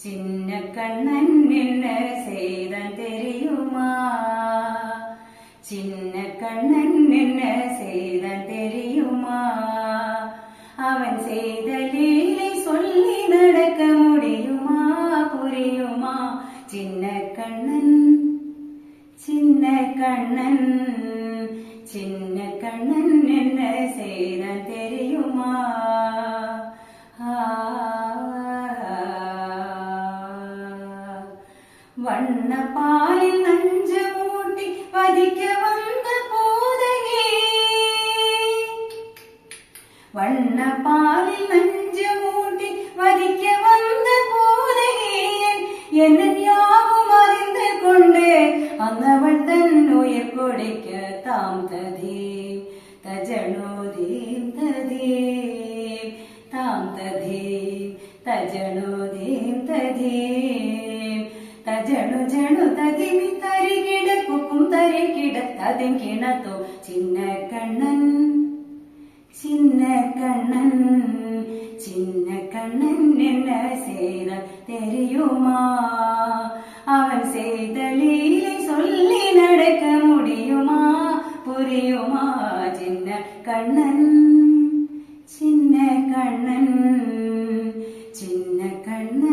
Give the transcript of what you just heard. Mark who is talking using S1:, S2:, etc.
S1: சின்ன கண்ணன் என்ன செய்தான் தெரியுமா? சின்ன கண்ணன் என்ன செய்தான் தெரியுமா? அவன் செய்த லீலை சொல்லி நடக்க முடியுமா? புரியுமா? சின்ன கண்ணன் சின்ன கண்ணன் சின்ன கண்ணன் என்ன செய்தான் தெரியுமா? வண்ண பாலில் நஞ்சமூட்டி வதிக்க வந்த போதகே, வண்ண பாலில் நஞ்சமூட்டி வதிக்க வந்த போதகே, என்ன யாவும் அறிந்து கொண்டு அந்தவள் தன் உயிர் கொடுக்க தாம் ததீம் தஜனோதீம் ததீம் தாம் ததீம் தஜனோதீம் ததீம் தஜனு ஜனு ததிமி தரிகிட குக்கும் தரிகிட ததிங்கிணத்தோ சின்ன கண்ணன் சின்ன கண்ணன் சின்ன கண்ணன் என்ன செய்த தெரியுமா? அவன் செய்த லீலை சொல்லி நடக்க முடியுமா? புரியுமா? சின்ன கண்ணன் சின்ன கண்ணன் சின்ன கண்ணன்